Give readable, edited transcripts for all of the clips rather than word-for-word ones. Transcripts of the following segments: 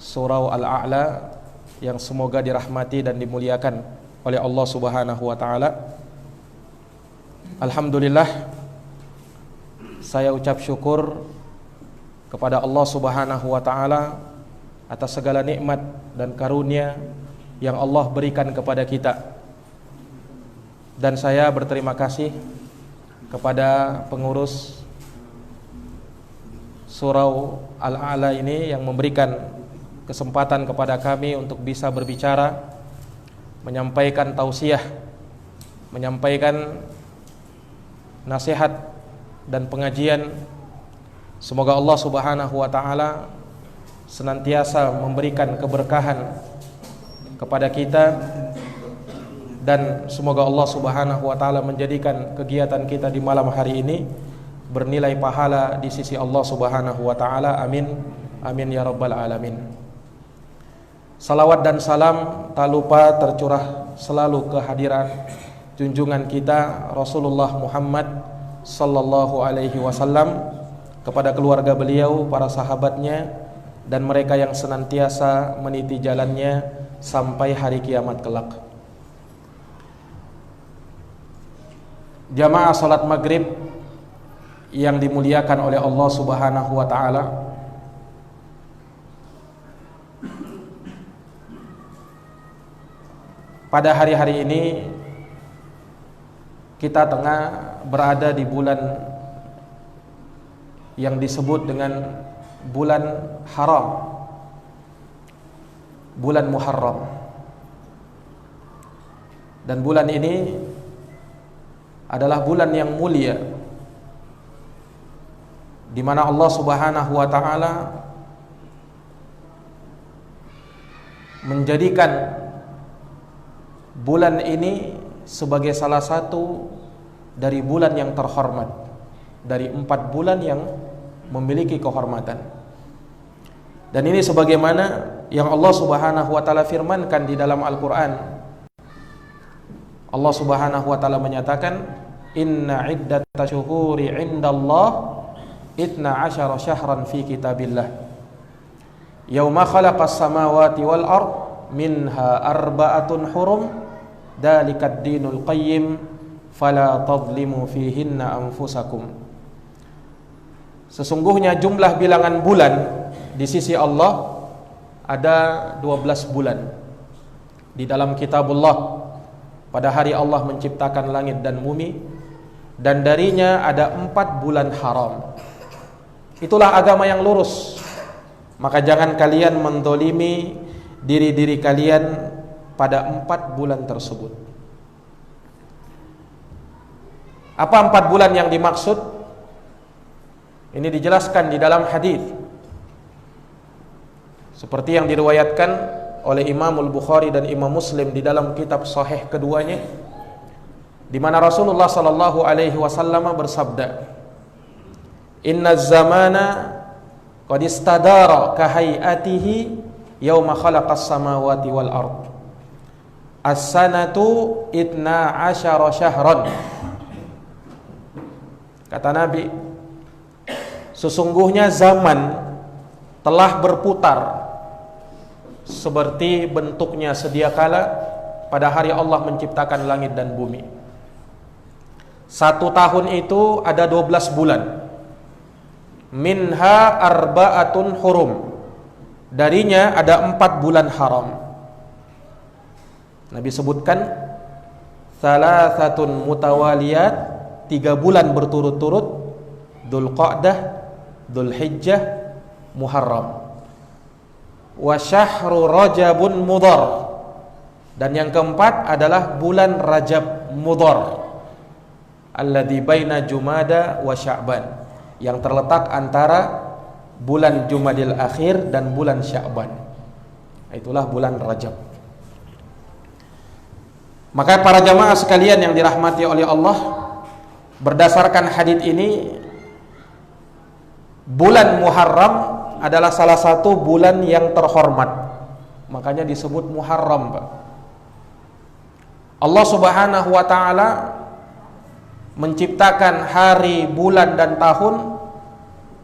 surau Al-A'la yang semoga dirahmati dan dimuliakan oleh Allah Subhanahu wa taala. Alhamdulillah, saya ucap syukur kepada Allah Subhanahu wa taala atas segala nikmat dan karunia yang Allah berikan kepada kita. Dan saya berterima kasih kepada pengurus surau Al-A'la ini yang memberikan kesempatan kepada kami untuk bisa berbicara, menyampaikan tausiah, menyampaikan nasihat dan pengajian. Semoga Allah Subhanahu wa taala senantiasa memberikan keberkahan kepada kita, dan semoga Allah Subhanahu wa taala menjadikan kegiatan kita di malam hari ini bernilai pahala di sisi Allah Subhanahu wa taala. Amin. Amin ya rabbal alamin. Salawat dan salam tak lupa tercurah selalu kehadiran junjungan kita Rasulullah Muhammad sallallahu alaihi wasallam, kepada keluarga beliau, para sahabatnya, dan mereka yang senantiasa meniti jalannya sampai hari kiamat kelak. Jamaah salat maghrib yang dimuliakan oleh Allah Subhanahu wa taala, pada hari-hari ini kita tengah berada di bulan yang disebut dengan bulan haram, bulan Muharram. Dan bulan ini adalah bulan yang mulia, di mana Allah Subhanahu wa taala menjadikan bulan ini sebagai salah satu dari bulan yang terhormat dari 4 bulan yang memiliki kehormatan. Dan ini sebagaimana yang Allah Subhanahu wa taala firmankan di dalam Al-Qur'an. Allah Subhanahu wa taala menyatakan, "Inna iddatash syuhuri 'indallah 12 syahran fi kitabillah. Yauma khalaqas samawati wal ard minha arba'atun hurum. Dalikad dinul qayyim fala tadhlimu fihinna anfusakum." Sesungguhnya jumlah bilangan bulan di sisi Allah ada 12 bulan di dalam kitabullah. Pada hari Allah menciptakan langit dan bumi, dan darinya ada 4 bulan haram. Itulah agama yang lurus. Maka jangan kalian mendolimi diri-diri kalian pada 4 bulan tersebut. Apa 4 bulan yang dimaksud? Ini dijelaskan di dalam hadis seperti yang diriwayatkan oleh Imam Al-Bukhari dan Imam Muslim di dalam kitab sahih keduanya, di mana Rasulullah sallallahu alaihi wasallam bersabda, "Inna zamana qad istadara ka hayatihi yauma khalaqas samawati wal ard. As-sanatu 12 syahran." Kata Nabi, sesungguhnya zaman telah berputar seperti bentuknya sedia kala pada hari Allah menciptakan langit dan bumi. 1 tahun itu ada 12 bulan. Minha arba'atun hurum. Darinya ada 4 bulan haram. Nabi sebutkan salasatun mutawaliyat, 3 bulan berturut-turut, Dzulqa'dah, Dzulhijjah, Muharram. Wa syahru Rajabun Mudhar. Dan yang keempat adalah bulan Rajab Mudhar, alladzi baina Jumada wa Sya'ban, yang terletak antara bulan Jumadil Akhir dan bulan Sya'ban. Itulah bulan Rajab. Maka para jamaah sekalian yang dirahmati oleh Allah, berdasarkan hadits ini, bulan Muharram adalah salah satu bulan yang terhormat. Makanya disebut Muharram, Pak. Allah Subhanahu wa taala menciptakan hari, bulan dan tahun.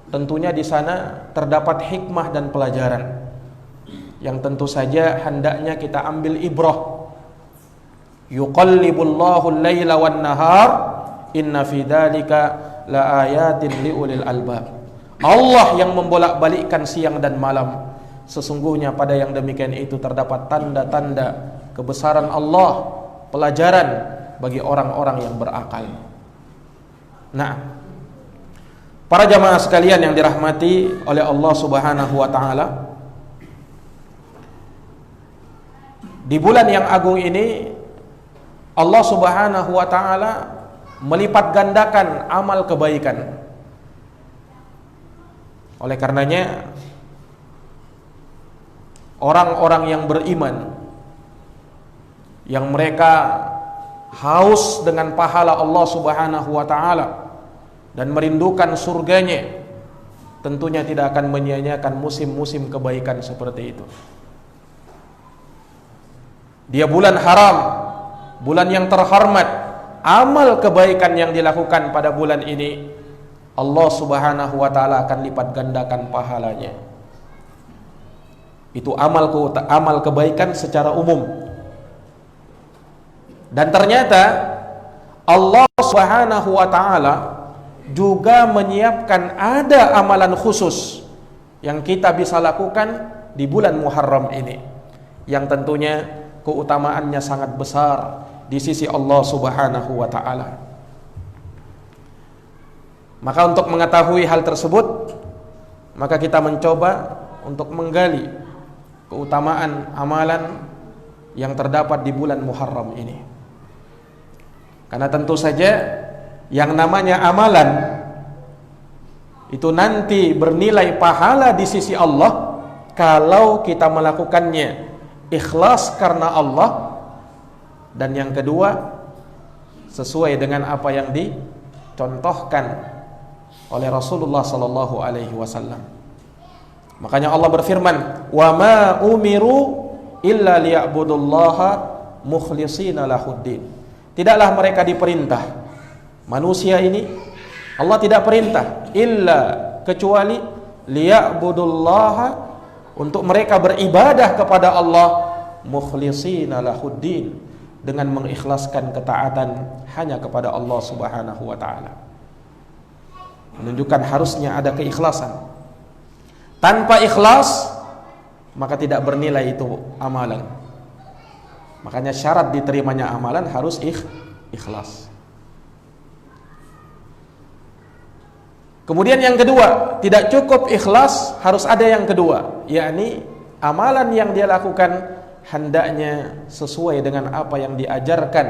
Tentunya di sana terdapat hikmah dan pelajaran. yang tentu saja hendaknya kita ambil ibrah. Yuqallibullahu al-laila wan nahar inna fi dzalika laayatin liulil albab. Allah yang membolak-balikkan siang dan malam. Sesungguhnya pada yang demikian itu terdapat tanda-tanda kebesaran Allah, pelajaran bagi orang-orang yang berakal. Nah, para jamaah sekalian yang dirahmati oleh Allah Subhanahu wa taala, di bulan yang agung ini Allah Subhanahu wa taala melipat gandakan amal kebaikan. Oleh karenanya orang-orang yang beriman, yang mereka haus dengan pahala Allah Subhanahu wa taala dan merindukan surganya, tentunya tidak akan menyia-nyiakan musim-musim kebaikan seperti itu. Dia bulan haram, bulan yang terhormat. Amal kebaikan yang dilakukan pada bulan ini, Allah Subhanahu wa taala akan lipat gandakan pahalanya. Itu amal kebaikan secara umum. Dan ternyata Allah Subhanahu wa taala juga menyiapkan ada amalan khusus yang kita bisa lakukan di bulan Muharram ini, yang tentunya keutamaannya sangat besar di sisi Allah Subhanahu wa taala. Maka untuk mengetahui hal tersebut, maka kita mencoba untuk menggali keutamaan amalan yang terdapat di bulan Muharram ini. Karena tentu saja yang namanya amalan itu nanti bernilai pahala di sisi Allah kalau kita melakukannya ikhlas karena Allah, dan yang kedua sesuai dengan apa yang dicontohkan oleh Rasulullah sallallahu alaihi wasallam. Makanya Allah berfirman, "Wa ma umiru illa liya'budullaha mukhlishina lahuddin." Tidaklah mereka diperintah, manusia ini Allah tidak perintah illa kecuali liya'budullaha, untuk mereka beribadah kepada Allah mukhlishina lahuddin, dengan mengikhlaskan ketaatan hanya kepada Allah Subhanahu wa taala. Menunjukkan harusnya ada keikhlasan. Tanpa ikhlas maka tidak bernilai itu amalan. Makanya syarat diterimanya amalan harus ikhlas. Kemudian yang kedua, tidak cukup ikhlas, harus ada yang kedua, yakni amalan yang dia lakukan hendaknya sesuai dengan apa yang diajarkan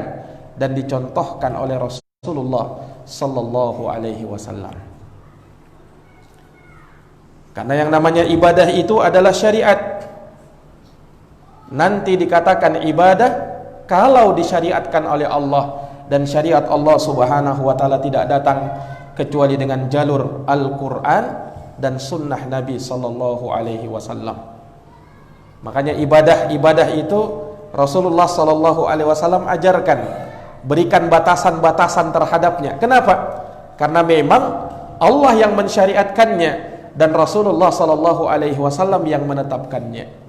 dan dicontohkan oleh Rasulullah sallallahu alaihi wasallam. Karena yang namanya ibadah itu adalah syariat. Nanti dikatakan ibadah kalau disyariatkan oleh Allah, dan syariat Allah Subhanahu wa taala tidak datang kecuali dengan jalur Al-Qur'an dan sunnah Nabi sallallahu alaihi wasallam. Makanya ibadah itu Rasulullah sallallahu alaihi wasallam ajarkan, berikan batasan-batasan terhadapnya. Kenapa? Karena memang Allah yang mensyariatkannya dan Rasulullah sallallahu alaihi wasallam yang menetapkannya.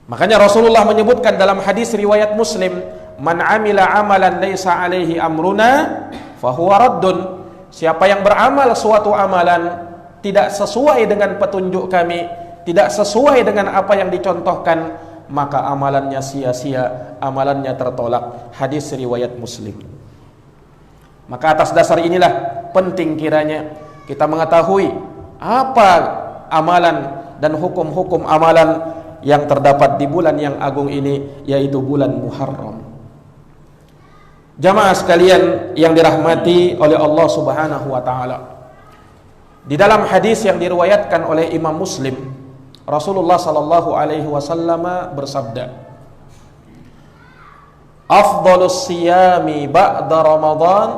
Makanya Rasulullah menyebutkan dalam hadis riwayat Muslim, "Man 'amila 'amalan laisa 'alaihi amruna fahuwa raddun." Siapa yang beramal suatu amalan tidak sesuai dengan petunjuk kami, tidak sesuai dengan apa yang dicontohkan, maka amalannya sia-sia, amalannya tertolak. Hadis riwayat Muslim. Maka atas dasar inilah penting kiranya kita mengetahui apa amalan dan hukum-hukum amalan yang terdapat di bulan yang agung ini, yaitu bulan Muharram. Jamaah sekalian yang dirahmati oleh Allah Subhanahu wa taala, di dalam hadis yang diriwayatkan oleh Imam Muslim, Rasulullah sallallahu alaihi wasallam bersabda, "Afdhalus siyami ba'da Ramadan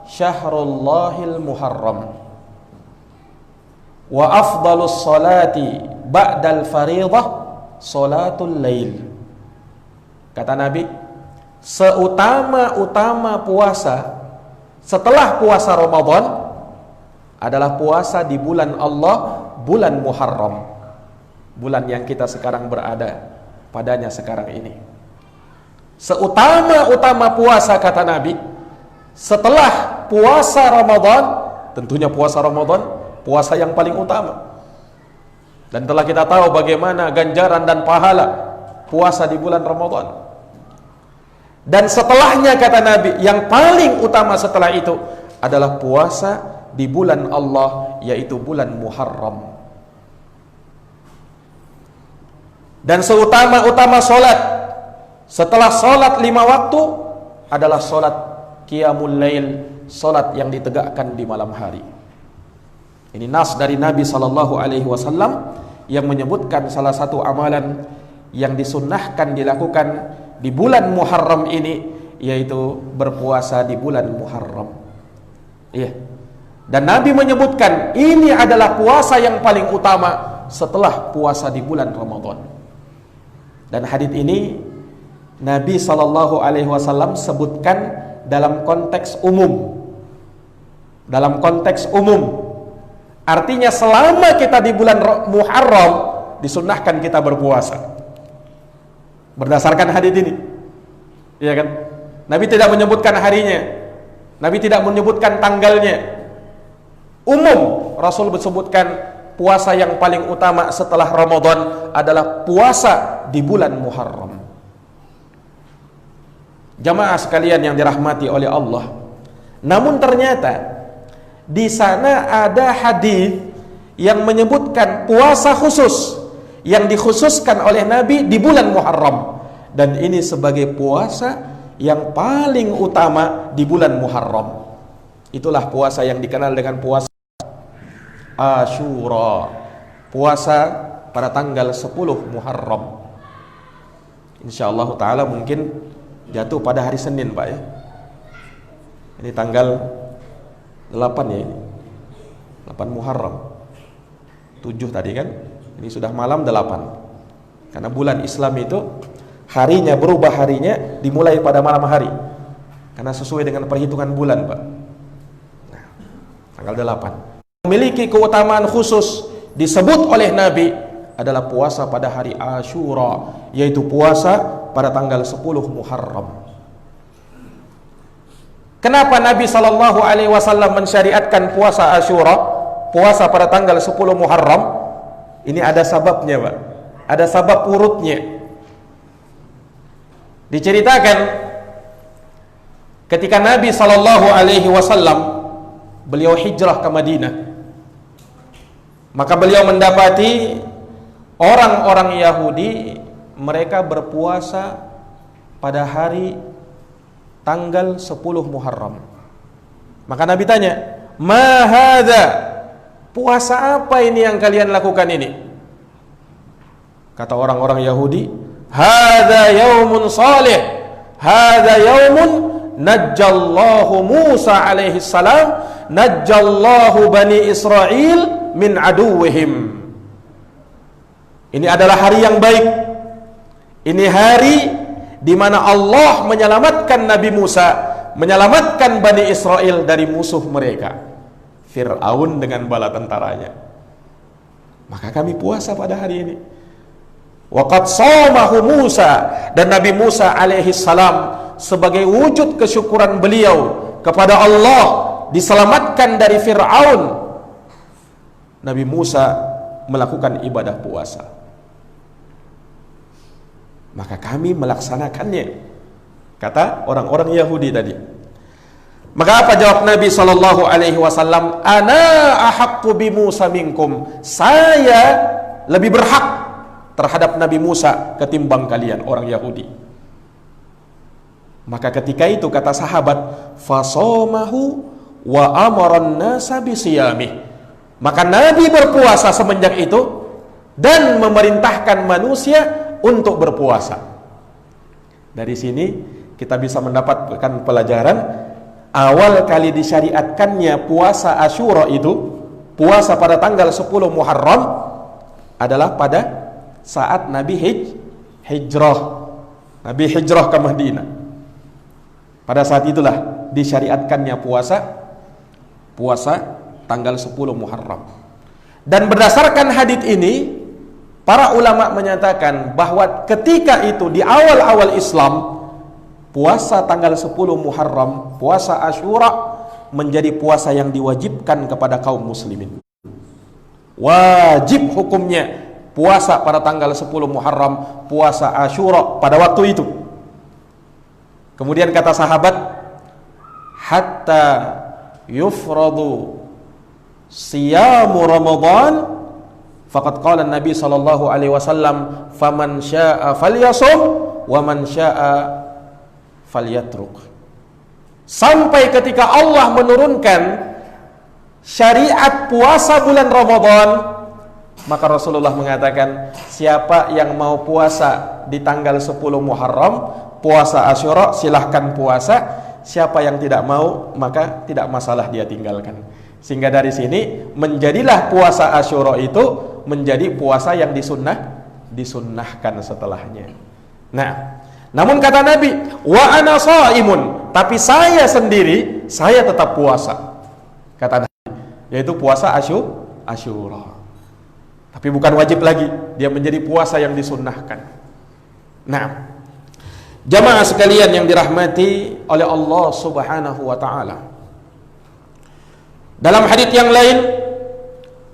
syahrullahil Muharram, wa afdhalus salati ba'dal fariḍah salatul lail." Kata Nabi, seutama-utama puasa setelah puasa Ramadan adalah puasa di bulan Allah, bulan Muharram, bulan yang kita sekarang berada padanya sekarang ini. Seutama-utama puasa, kata Nabi, setelah puasa Ramadan, tentunya puasa Ramadan, puasa yang paling utama. Dan telah kita tahu bagaimana ganjaran dan pahala puasa di bulan Ramadan. Dan setelahnya, kata Nabi, yang paling utama setelah itu adalah puasa di bulan Allah, yaitu bulan Muharram. Dan seutama-utama solat setelah solat 5 waktu adalah solat Qiyamul Lail, solat yang ditegakkan di malam hari. Ini nas dari Nabi SAW yang menyebutkan salah satu amalan yang disunnahkan dilakukan di bulan Muharram ini, yaitu berpuasa di bulan Muharram. Iya. Dan Nabi menyebutkan ini adalah puasa yang paling utama setelah puasa di bulan Ramadan. Dan hadits ini Nabi SAW sebutkan dalam konteks umum. Dalam konteks umum. Artinya selama kita di bulan Muharram disunnahkan kita berpuasa. Berdasarkan hadits ini. Iya kan? Nabi tidak menyebutkan harinya. Nabi tidak menyebutkan tanggalnya. Umum Rasul sebutkan puasa yang paling utama setelah Ramadan adalah puasa di bulan Muharram. Jamaah sekalian yang dirahmati oleh Allah. Namun ternyata di sana ada hadis yang menyebutkan puasa khusus yang dikhususkan oleh Nabi di bulan Muharram, dan ini sebagai puasa yang paling utama di bulan Muharram. Itulah puasa yang dikenal dengan puasa Asyura, puasa pada tanggal 10 Muharram. Insyaallah ta'ala mungkin jatuh pada hari Senin, Pak, ya. Ini tanggal 8 ya, ini 8 Muharram, 7 tadi kan. Ini sudah malam 8. Karena bulan Islam itu harinya berubah, harinya dimulai pada malam hari, karena sesuai dengan perhitungan bulan, Pak. Nah, tanggal 8 memiliki keutamaan khusus disebut oleh Nabi adalah puasa pada hari Asyura, yaitu puasa pada tanggal 10 Muharram. Kenapa Nabi SAW mensyariatkan puasa Asyura, puasa pada tanggal 10 Muharram? Ini ada sebabnya, Pak. Ada sebab urutnya. Diceritakan ketika Nabi SAW beliau hijrah ke Madinah, maka beliau mendapati orang-orang Yahudi mereka berpuasa pada hari tanggal 10 Muharram. Maka Nabi tanya, "Ma hadza? Puasa apa ini yang kalian lakukan ini?" Kata orang-orang Yahudi, "Hadza yaumun salih. Hadza yaumun najjallahu Musa alaihi salam, najjallahu Bani Israel min aduwwihim." Ini adalah hari yang baik. Ini hari di mana Allah menyelamatkan Nabi Musa, menyelamatkan Bani Israel dari musuh mereka, Fir'aun dengan bala tentaranya. Maka kami puasa pada hari ini. Waqad shamahu Musa, dan Nabi Musa alaihi salam sebagai wujud kesyukuran beliau kepada Allah diselamatkan dari Fir'aun, Nabi Musa melakukan ibadah puasa. Maka kami melaksanakannya, kata orang-orang Yahudi tadi. Maka apa jawab Nabi SAW? Ana ahaqqu bi Musa minkum. Saya lebih berhak terhadap Nabi Musa ketimbang kalian orang Yahudi. Maka ketika itu kata sahabat, fasomahu wa amaran nasa bisiyamih. Maka Nabi berpuasa semenjak itu dan memerintahkan manusia untuk berpuasa. Dari sini kita bisa mendapatkan pelajaran, awal kali disyariatkannya puasa Asyura itu, puasa pada tanggal 10 Muharram, adalah pada saat Nabi hijrah. Nabi hijrah ke Madinah. Pada saat itulah disyariatkannya puasa tanggal 10 Muharram. Dan berdasarkan hadits ini, para ulama menyatakan bahwa ketika itu di awal-awal Islam, puasa tanggal 10 Muharram, puasa Asyura menjadi puasa yang diwajibkan kepada kaum muslimin. Wajib hukumnya puasa pada tanggal 10 Muharram, puasa Asyura pada waktu itu. Kemudian kata sahabat, hatta yufradu siyamu Ramadan, faqad qala Nabi sallallahu alaihi wasallam, faman syaa'a falyasum wa man syaa'a falyatruk. Sampai ketika Allah menurunkan syariat puasa bulan Ramadan, maka Rasulullah mengatakan, siapa yang mau puasa di tanggal 10 Muharram, puasa Asyura, silahkan puasa. Siapa yang tidak mau, maka tidak masalah, dia tinggalkan. Sehingga dari sini menjadilah puasa Asyura itu menjadi puasa yang disunnahkan setelahnya. Nah, namun kata Nabi, wa ana shaimun, tapi saya sendiri, saya tetap puasa. Kata Nabi, yaitu puasa Asyura. Tapi bukan wajib lagi, dia menjadi puasa yang disunnahkan. Nah, jamaah sekalian yang dirahmati oleh Allah Subhanahu wa taala. Dalam hadits yang lain,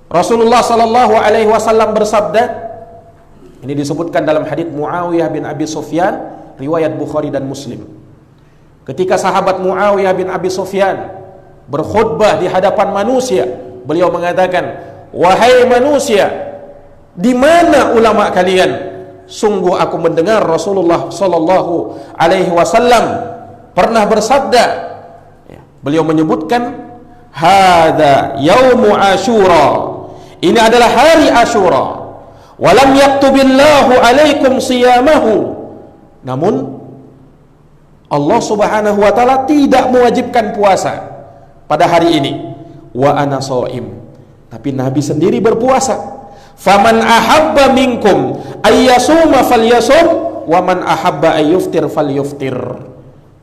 Rasulullah sallallahu alaihi wasallam bersabda, ini disebutkan dalam hadits Muawiyah bin Abi Sufyan, riwayat Bukhari dan Muslim. Ketika sahabat Muawiyah bin Abi Sufyan berkhutbah di hadapan manusia, beliau mengatakan, wahai manusia, di mana ulama kalian? Sungguh aku mendengar Rasulullah sallallahu alaihi wasallam pernah bersabda, beliau menyebutkan, hada yaumu Asyura, ini adalah hari Asyura, walam yaktubillahu alaikum siyamahu, namun Allah Subhanahu wa taala tidak mewajibkan puasa pada hari ini. Wa ana shaim, tapi Nabi sendiri berpuasa. Faman ahabba minkum ayyasuma falyasum wa man ahabba ayyuftir falyuftir.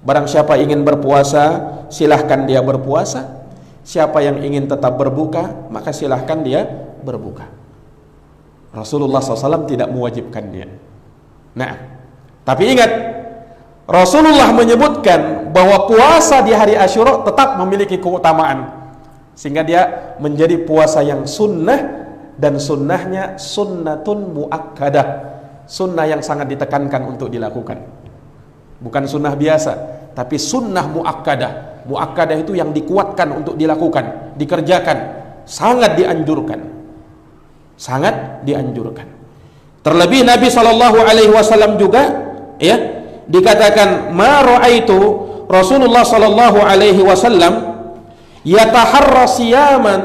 Barang siapa ingin berpuasa, silahkan dia berpuasa. Siapa yang ingin tetap berbuka, maka silahkan dia berbuka. Rasulullah SAW tidak mewajibkan dia. Nah, tapi ingat, Rasulullah menyebutkan bahwa puasa di hari Asyura tetap memiliki keutamaan, sehingga dia menjadi puasa yang sunnah, dan sunnahnya sunnatun muakkadah, sunnah yang sangat ditekankan untuk dilakukan. Bukan sunnah biasa, tapi sunnah muakkadah. Muakkadah itu yang dikuatkan untuk dilakukan, dikerjakan, sangat dianjurkan. Sangat dianjurkan. Terlebih Nabi SAW juga, ya, dikatakan, ma ra'aitu Rasulullah SAW yataharra siyaman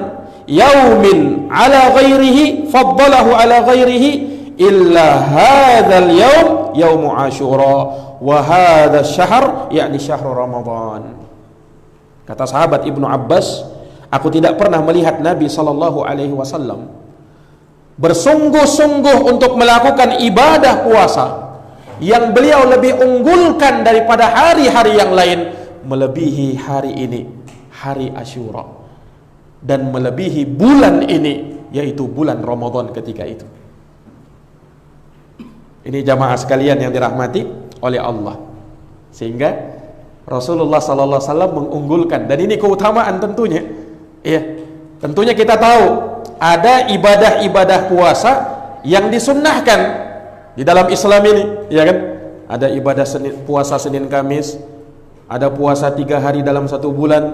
yaumin ala ghairihi faddalahu ala ghairihi illa hadzal yaum yaumu Asyura wa hadzal syahr yakni syahrul Ramadan. Kata sahabat Ibnu Abbas, aku tidak pernah melihat Nabi SAW bersungguh-sungguh untuk melakukan ibadah puasa yang beliau lebih unggulkan daripada hari-hari yang lain, melebihi hari ini, hari Asyura, dan melebihi bulan ini, yaitu bulan Ramadan ketika itu. Ini jamaah sekalian yang dirahmati oleh Allah. Sehingga Rasulullah SAW mengunggulkan, dan ini keutamaan tentunya. Ya, tentunya kita tahu ada ibadah-ibadah puasa yang disunnahkan di dalam Islam ini, ya kan? Ada ibadah puasa Senin Kamis, ada puasa 3 hari dalam 1 bulan,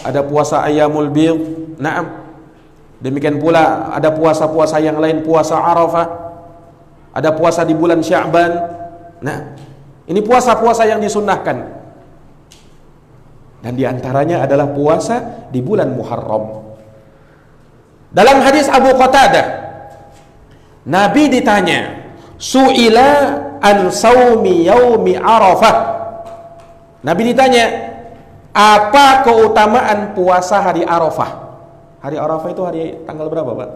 ada puasa Ayyamul Bidh. Naam. Demikian pula ada puasa-puasa yang lain, puasa Arafah, ada puasa di bulan Sya'ban. Nah, ini puasa-puasa yang disunnahkan. Dan diantaranya adalah puasa di bulan Muharram. Dalam hadis Abu Qatadah, Nabi ditanya, su'ila an saumi yaumi Arafah. Nabi ditanya, apa keutamaan puasa hari Arafah? Hari Arafah itu hari tanggal berapa, Pak?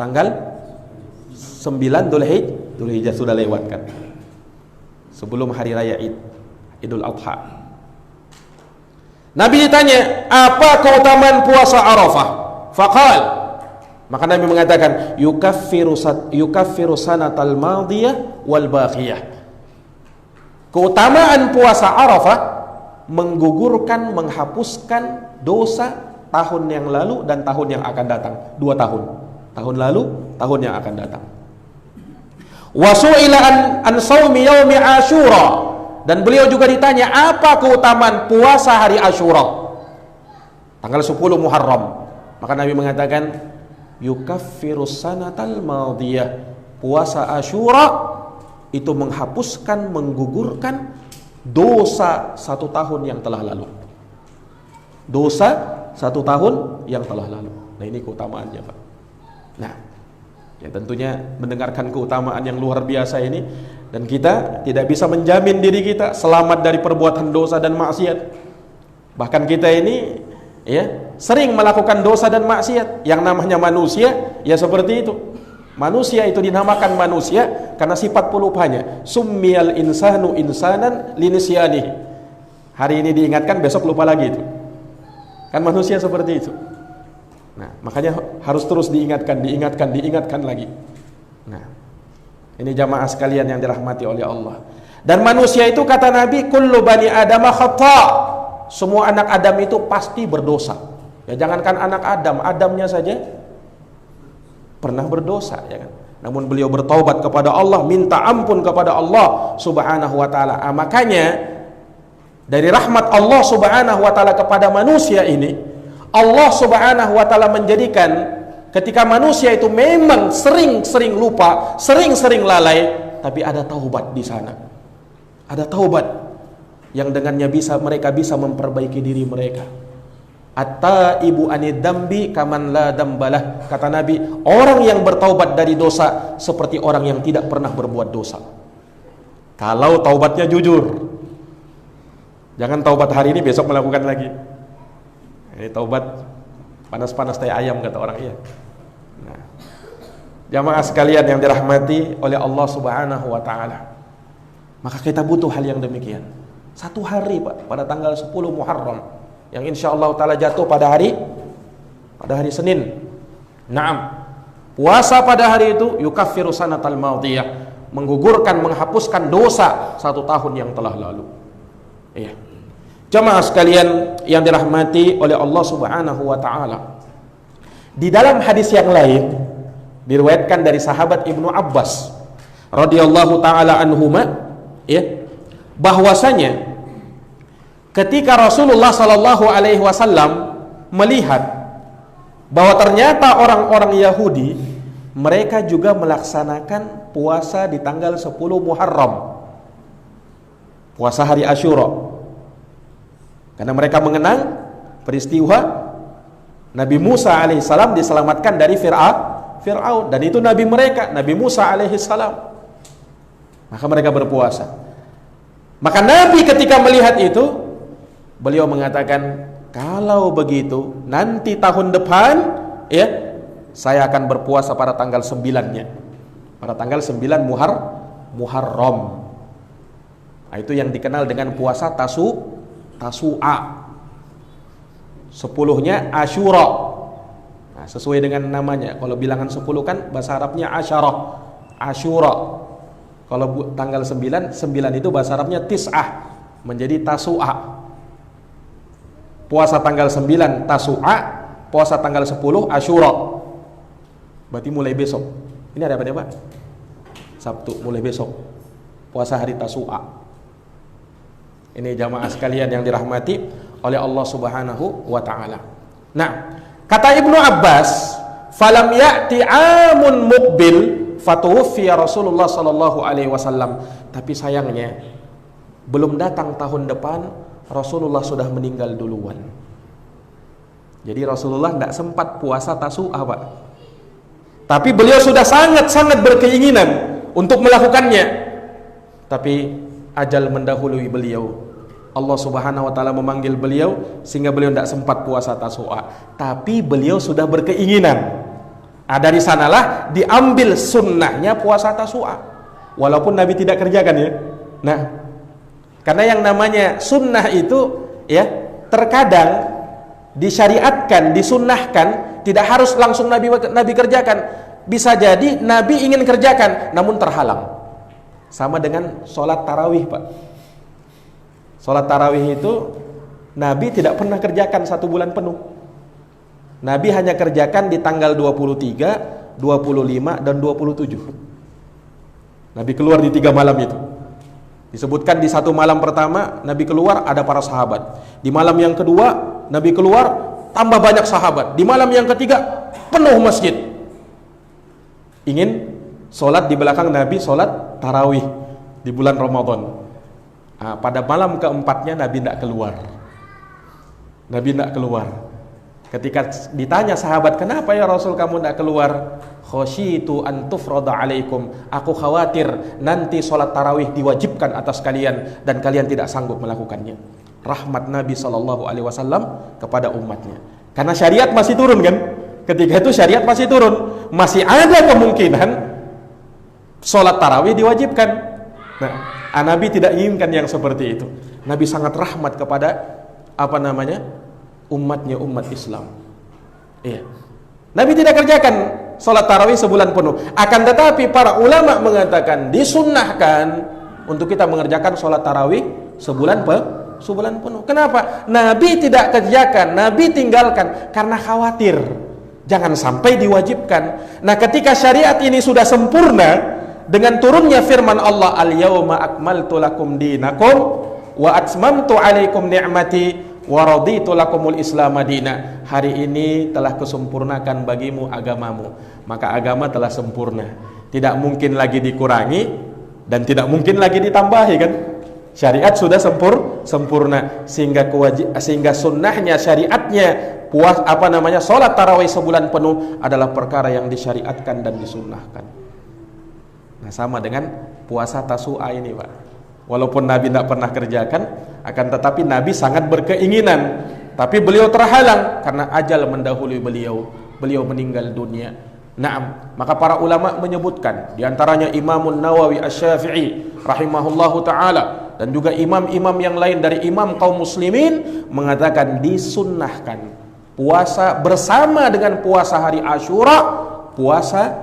Tanggal 9 Dzulhijjah, sudah lewat kan? Sebelum hari raya Idul Adha. Nabi ditanya, apa keutamaan puasa Arafah? Faqal, maka Nabi mengatakan, yukaffiru sanatal madiyah wal baqiyah. Keutamaan puasa Arafah menggugurkan, menghapuskan dosa tahun yang lalu dan tahun yang akan datang. 2 tahun. Tahun lalu, tahun yang akan datang. Wa su'ila an shaumi yaumi Asyura. Dan beliau juga ditanya, apa keutamaan puasa hari Asyura? Tanggal 10 Muharram. Maka Nabi mengatakan, yukaffirus sanatal madiyah. Puasa Asyura itu menghapuskan, menggugurkan dosa 1 tahun yang telah lalu. Dosa 1 tahun yang telah lalu. Nah, ini keutamaannya, Pak. Nah, ya tentunya mendengarkan keutamaan yang luar biasa ini, dan kita tidak bisa menjamin diri kita selamat dari perbuatan dosa dan maksiat. Bahkan kita ini ya sering melakukan dosa dan maksiat. Yang namanya manusia ya seperti itu. Manusia itu dinamakan manusia karena sifat pelupanya. Summiyal insanu insanan linisyanihi. Hari ini diingatkan, besok lupa lagi itu. Kan manusia seperti itu. Nah, makanya harus terus diingatkan lagi. Nah, ini jamaah sekalian yang dirahmati oleh Allah. Dan manusia itu kata Nabi, kullu bani adama khata. Semua anak Adam itu pasti berdosa. Ya jangankan anak Adam, Adamnya saja pernah berdosa, ya kan? Namun beliau bertaubat kepada Allah, minta ampun kepada Allah Subhanahu wa taala. Makanya dari rahmat Allah Subhanahu wa taala kepada manusia ini, Allah Subhanahu wa taala menjadikan ketika manusia itu memang sering-sering lupa, sering-sering lalai, tapi ada taubat di sana. Ada taubat yang dengannya mereka bisa memperbaiki diri mereka. At-taibu anid dambi kaman la dambalah. Kata Nabi, orang yang bertaubat dari dosa seperti orang yang tidak pernah berbuat dosa. Kalau taubatnya jujur. Jangan taubat hari ini besok melakukan lagi. Ini taubat panas-panas tai ayam kata orang, iya. Nah, jamaah sekalian yang dirahmati oleh Allah Subhanahu wa taala. Maka kita butuh hal yang demikian. 1 hari, Pak, pada tanggal 10 Muharram yang insyaallah taala jatuh pada hari Senin. Naam. Puasa pada hari itu yukaffiru sanatal madiyah, menggugurkan, menghapuskan dosa 1 tahun yang telah lalu. Iya. Jamaah sekalian yang dirahmati oleh Allah Subhanahu wa taala. Di dalam hadis yang lain diriwayatkan dari sahabat Ibnu Abbas radhiyallahu taala anhuma, ya, bahwasanya ketika Rasulullah sallallahu alaihi wasallam melihat bahwa ternyata orang-orang Yahudi mereka juga melaksanakan puasa di tanggal 10 Muharram, puasa hari Asyura. Karena mereka mengenang peristiwa Nabi Musa alaihissalam diselamatkan dari Fir'aun, dan itu Nabi mereka, Nabi Musa alaihissalam. Maka mereka berpuasa. Maka Nabi ketika melihat itu, beliau mengatakan, kalau begitu nanti tahun depan ya saya akan berpuasa pada tanggal 9-nya, pada tanggal 9 Muharram. Nah, itu yang dikenal dengan puasa Tasu'a. 10-nya Asyura. Nah, sesuai dengan namanya. Kalau bilangan 10 kan bahasa Arabnya Asyura. Kalau tanggal 9 itu bahasa Arabnya Tis'ah, menjadi Tasu'a. Puasa tanggal 9 Tasu'a, puasa tanggal 10 Asyura. Berarti mulai besok. Ini ada apa, Pak? Sabtu, mulai besok puasa hari Tasu'a. Ini jamaah sekalian yang dirahmati oleh Allah Subhanahu wa taala. Nah, kata Ibnu Abbas, "Falam ya'ti 'amun muqbil fatuwfiya Rasulullah sallallahu alaihi wasallam." Tapi sayangnya belum datang tahun depan, Rasulullah sudah meninggal duluan. Jadi Rasulullah tidak sempat puasa Tasu'a, Pak. Tapi beliau sudah sangat-sangat berkeinginan untuk melakukannya. Tapi ajal mendahului beliau. Allah Subhanahu wa taala memanggil beliau sehingga beliau tidak sempat puasa Tasu'a. Tapi beliau sudah berkeinginan. Dari sanalah diambil sunnahnya puasa Tasu'a. Walaupun Nabi tidak kerjakan, ya. Nah, karena yang namanya sunnah itu ya terkadang disyariatkan, disunnahkan, tidak harus langsung Nabi kerjakan. Bisa jadi Nabi ingin kerjakan namun terhalang. Sama dengan sholat tarawih, Pak. Sholat tarawih itu Nabi tidak pernah kerjakan 1 bulan penuh. Nabi hanya kerjakan di tanggal 23, 25 dan 27. Nabi keluar di 3 malam itu. Disebutkan di 1 malam pertama Nabi keluar ada para sahabat. Di malam yang kedua Nabi keluar tambah banyak sahabat. Di malam yang ketiga penuh masjid. Ingin sholat di belakang Nabi, sholat tarawih di bulan Ramadan. Nah, pada malam keempatnya Nabi tidak keluar. Nabi tidak keluar. Ketika ditanya sahabat, kenapa ya Rasul kamu tidak keluar? Khosyitu an tufrada alaikum. Aku khawatir nanti sholat tarawih diwajibkan atas kalian dan kalian tidak sanggup melakukannya. Rahmat Nabi SAW kepada umatnya. Karena syariat masih turun kan? Ketika itu syariat masih turun. Masih ada kemungkinan sholat tarawih diwajibkan. Nah, Nabi tidak inginkan yang seperti itu. Nabi sangat rahmat kepada umatnya, umat Islam. Iya. Nabi tidak kerjakan sholat tarawih sebulan penuh. Akan tetapi para ulama mengatakan disunnahkan untuk kita mengerjakan sholat tarawih sebulan penuh. Kenapa? Nabi tidak kerjakan, Nabi tinggalkan karena khawatir jangan sampai diwajibkan. Nah, ketika syariat ini sudah sempurna dengan turunnya firman Allah, al-yauma akmaltu lakum dinakum wa atmamtu alaikum ni'mati wa raditu lakumul Islam madina. Hari ini telah kesempurnakan bagimu agamamu. Maka agama telah sempurna. Tidak mungkin lagi dikurangi dan tidak mungkin lagi ditambahi kan? Syariat sudah sempurna sehingga sunnahnya, syariatnya salat tarawih sebulan penuh adalah perkara yang disyariatkan dan disunnahkan. Nah, sama dengan puasa Tasu'a ini, Pak. Walaupun Nabi tidak pernah kerjakan, akan tetapi Nabi sangat berkeinginan, tapi beliau terhalang karena ajal mendahului beliau. Beliau meninggal dunia. Naam, maka para ulama menyebutkan, di antaranya Imamun Nawawi Asy-Syafi'i rahimahullahu taala dan juga imam-imam yang lain dari imam kaum muslimin mengatakan disunnahkan puasa bersama dengan puasa hari Asyura, puasa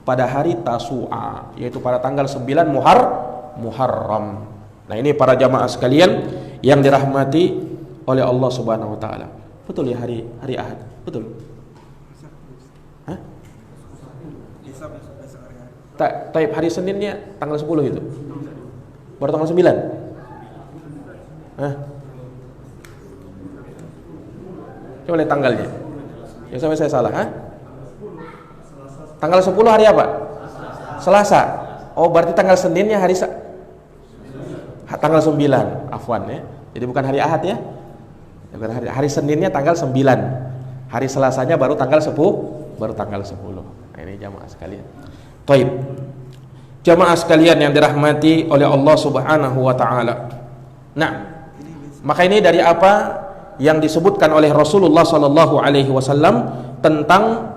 pada hari Tasu'a, yaitu pada tanggal 9 Muharram. Nah, ini para jamaah sekalian yang dirahmati oleh Allah Subhanahu wa taala. Betul ya hari Ahad? Betul. Hah? Taib hari Seninnya tanggal 10 itu. Baru tanggal 9. Hah? Coba lihat tanggalnya. Ya sampai saya salah, ha? Tanggal 10 hari apa? Selasa. Oh, berarti tanggal Seninnya tanggal 9, afwan ya. Jadi bukan hari Ahad ya. Hari Seninnya tanggal 9. Hari Selasanya baru tanggal 10. Nah, ini jamaah sekalian. Baik. Jamaah sekalian yang dirahmati oleh Allah Subhanahu wa taala. Nah, maka ini dari apa yang disebutkan oleh Rasulullah sallallahu alaihi wasallam tentang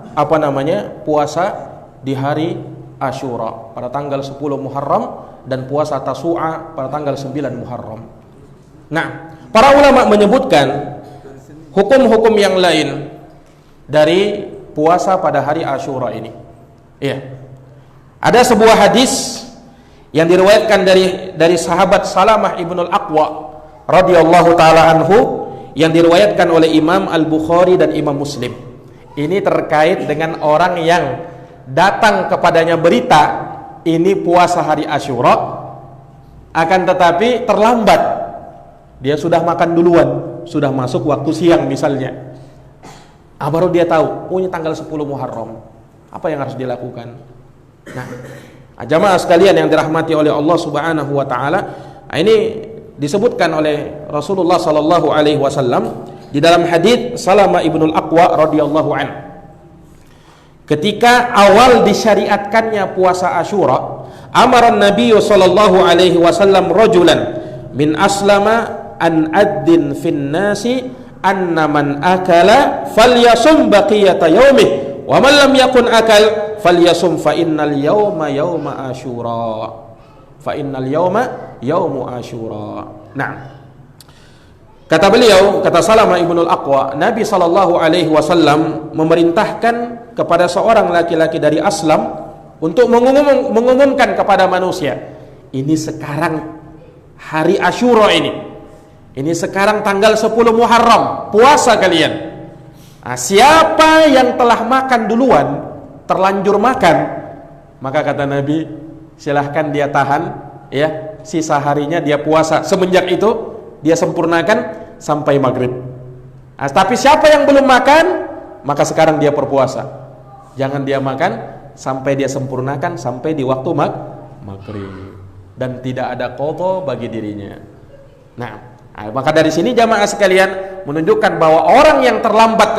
puasa di hari Asyura pada tanggal 10 Muharram dan puasa Tasu'a pada tanggal 9 Muharram. Nah, para ulama menyebutkan hukum-hukum yang lain dari puasa pada hari Asyura ini. Iya. Ada sebuah hadis yang diriwayatkan dari sahabat Salamah ibnul Aqwa radhiyallahu taala anhu yang diriwayatkan oleh Imam Al-Bukhari dan Imam Muslim. Ini terkait dengan orang yang datang kepadanya berita ini puasa hari Asyura, akan tetapi terlambat. Dia sudah makan duluan, sudah masuk waktu siang misalnya. Baru dia tahu, ini tanggal 10 Muharram. Apa yang harus dilakukan? Nah, jamaah sekalian yang dirahmati oleh Allah Subhanahu wa taala, ini disebutkan oleh Rasulullah sallallahu alaihi wasallam di dalam hadits Salamah ibnul Aqwa radhiyallahu anhu. Ketika awal disyariatkannya puasa Asyura, amara Nabi sallallahu alaihi wasallam rajulan min aslama an addin fin nasi anna man akala falyasum baqiyata yaumih wa man lam yakun akal falyasum fa innal yawma yawma Asyura. Fa innal yawma yawmu Asyura. Nah, Kata beliau, kata Salamah ibnul Aqwa, Nabi SAW memerintahkan kepada seorang laki-laki dari Aslam untuk mengumumkan kepada manusia, ini sekarang hari Asyura ini sekarang tanggal 10 Muharram, puasa kalian. Nah, siapa yang telah makan duluan, terlanjur makan, maka kata Nabi, silahkan dia tahan, ya, sisa harinya dia puasa. Semenjak itu dia sempurnakan sampai maghrib. Nah, tapi siapa yang belum makan, maka sekarang dia berpuasa. Jangan dia makan sampai dia sempurnakan sampai di waktu maghrib, dan tidak ada qadha bagi dirinya. Nah, maka dari sini jamaah sekalian menunjukkan bahwa orang yang terlambat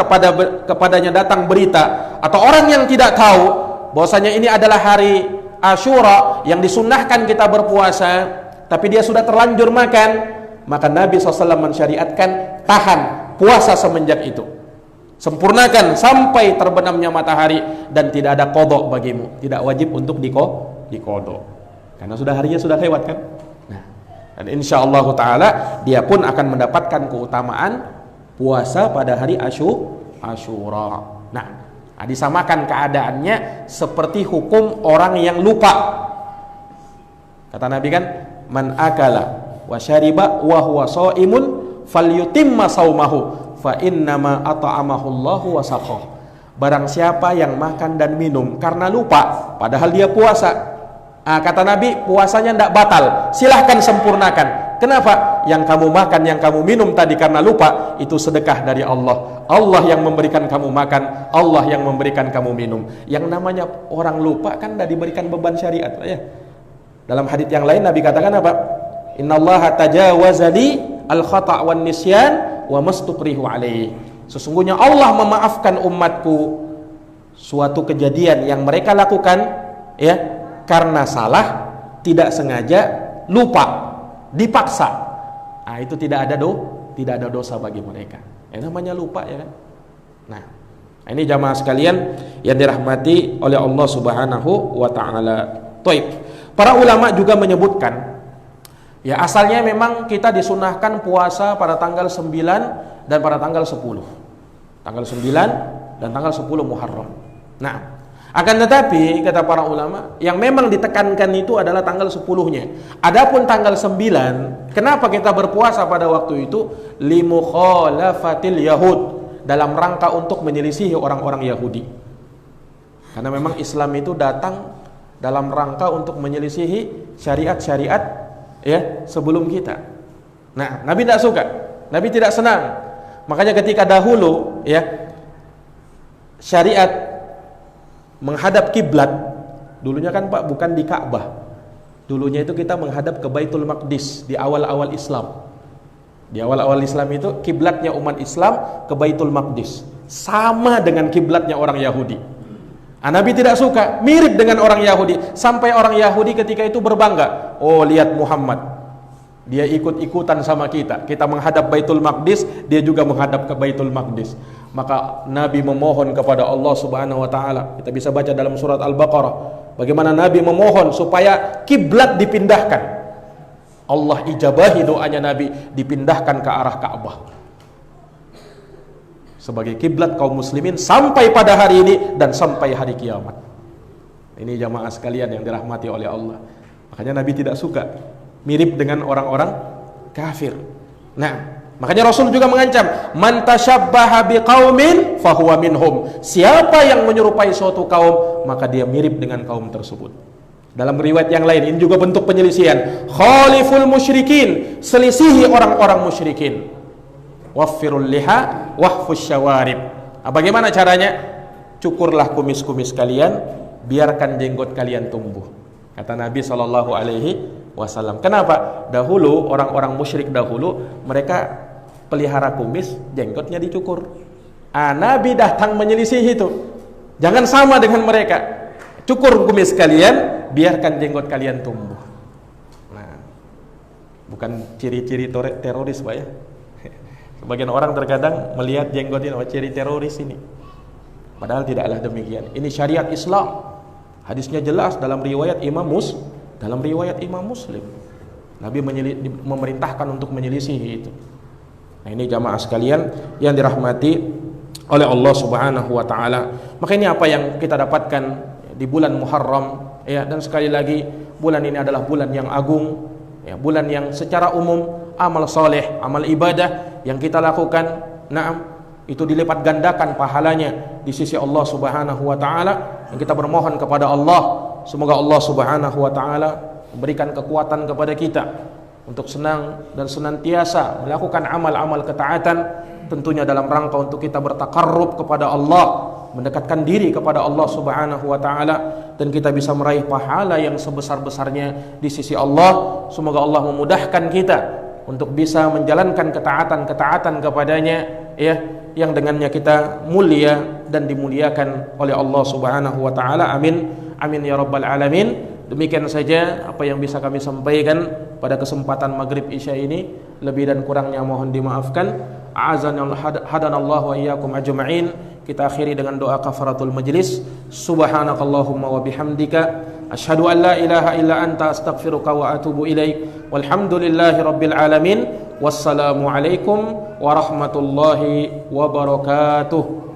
kepadanya datang berita, atau orang yang tidak tahu bahwasanya ini adalah hari Asyura yang disunnahkan kita berpuasa, tapi dia sudah terlanjur makan, maka Nabi SAW mensyariatkan tahan puasa semenjak itu, sempurnakan sampai terbenamnya matahari, dan tidak ada qadha bagimu, tidak wajib untuk diqadha, karena harinya sudah lewat kan. Nah, dan insyaallah taala dia pun akan mendapatkan keutamaan puasa pada hari Asyura. Nah, disamakan keadaannya seperti hukum orang yang lupa. Kata Nabi kan, man akala wa syariba wa huwa shaimun falyutimma saumahu fa innama at'amahu Allahu wa saqah. Barang siapa yang makan dan minum karena lupa padahal dia puasa, kata Nabi, puasanya tidak batal, silahkan sempurnakan. Kenapa? Yang kamu makan, yang kamu minum tadi karena lupa, itu sedekah dari Allah. Allah yang memberikan kamu makan, Allah yang memberikan kamu minum. Yang namanya orang lupa kan tidak diberikan beban syariat, ya. Dalam hadits yang lain Nabi katakan apa? Innallaha tajawaza li al-khata' wan nisyan wa mastukrihu alaihi. Sesungguhnya Allah memaafkan umatku suatu kejadian yang mereka lakukan, ya, karena salah, tidak sengaja, lupa, dipaksa. Itu tidak ada dosa bagi mereka. Namanya lupa, ya kan. Nah, ini jamaah sekalian yang dirahmati oleh Allah Subhanahu wa taala. Taib. Para ulama juga menyebutkan, ya, asalnya memang kita disunahkan puasa pada tanggal 9 dan pada tanggal 10. Tanggal 9 dan tanggal 10 Muharram. Nah, akan tetapi kata para ulama, yang memang ditekankan itu adalah tanggal 10-nya. Adapun tanggal 9, kenapa kita berpuasa pada waktu itu? Limukhalafatil Yahud, dalam rangka untuk menyelisihi orang-orang Yahudi. Karena memang Islam itu datang dalam rangka untuk menyelisihi syariat-syariat, ya, sebelum kita. Nah, Nabi tidak suka, Nabi tidak senang. Makanya ketika dahulu, ya, syariat menghadap kiblat, dulunya kan Pak bukan di Ka'bah, dulunya itu kita menghadap ke Baitul Maqdis di awal-awal Islam. Di awal-awal Islam itu kiblatnya umat Islam ke Baitul Maqdis, sama dengan kiblatnya orang Yahudi. Nabi tidak suka, mirip dengan orang Yahudi, sampai orang Yahudi ketika itu berbangga, oh lihat Muhammad, dia ikut-ikutan sama kita menghadap Baitul Maqdis, dia juga menghadap ke Baitul Maqdis. Maka Nabi memohon kepada Allah Subhanahu wa taala. Kita bisa baca dalam surat Al-Baqarah bagaimana Nabi memohon supaya kiblat dipindahkan. Allah ijabahi doanya Nabi, dipindahkan ke arah Ka'bah sebagai kiblat kaum muslimin sampai pada hari ini dan sampai hari kiamat. Ini jamaah sekalian yang dirahmati oleh Allah. Makanya Nabi tidak suka mirip dengan orang-orang kafir. Nah, makanya Rasul juga mengancam, man tasyabbaha biqaumin fahuwa minhum. Siapa yang menyerupai suatu kaum, maka dia mirip dengan kaum tersebut. Dalam riwayat yang lain, ini juga bentuk penyelisihan. Khaliful musyrikin, selisihi orang-orang musyrikin. Waffirul liha wahfus syawarib. Bagaimana caranya? Cukurlah kumis-kumis kalian, biarkan jenggot kalian tumbuh. Kata Nabi SAW. Kenapa? Dahulu orang-orang musyrik dahulu mereka pelihara kumis, jenggotnya dicukur. Nabi datang menyelisih itu. Jangan sama dengan mereka. Cukur kumis kalian, biarkan jenggot kalian tumbuh. Nah, bukan ciri-ciri teroris, Pak, ya. Sebagian orang terkadang melihat jenggot ini, ciri teroris ini. Padahal tidaklah demikian. Ini syariat Islam. Hadisnya jelas dalam riwayat Imam Muslim. Nabi memerintahkan untuk menyelisihi itu. Nah, ini jamaah sekalian yang dirahmati oleh Allah Subhanahu wa taala. Maka ini apa yang kita dapatkan di bulan Muharram ya, dan sekali lagi bulan ini adalah bulan yang agung ya, bulan yang secara umum amal soleh, amal ibadah yang kita lakukan, na'am, itu dilipat gandakan pahalanya di sisi Allah Subhanahu wa taala. Yang kita bermohon kepada Allah, semoga Allah Subhanahu wa taala memberikan kekuatan kepada kita untuk senang dan senantiasa melakukan amal-amal ketaatan, tentunya dalam rangka untuk kita bertakarrub kepada Allah, mendekatkan diri kepada Allah Subhanahu wa taala, dan kita bisa meraih pahala yang sebesar-besarnya di sisi Allah. Semoga Allah memudahkan kita untuk bisa menjalankan ketaatan-ketaatan kepadanya ya, yang dengannya kita mulia dan dimuliakan oleh Allah Subhanahu wa taala. Amin amin ya rabbal alamin. Demikian saja apa yang bisa kami sampaikan pada kesempatan maghrib isya ini. Lebih dan kurangnya mohon dimaafkan. Hadanallahu wa iyyakum ajma'in. Kita akhiri dengan doa kafaratul majlis. Subhanakallahumma wa bihamdika asyhadu an la ilaha illa anta astaghfiruka wa atubu ilaik. Walhamdulillahi rabbil alamin. Wassalamu alaikum warahmatullahi wabarakatuh.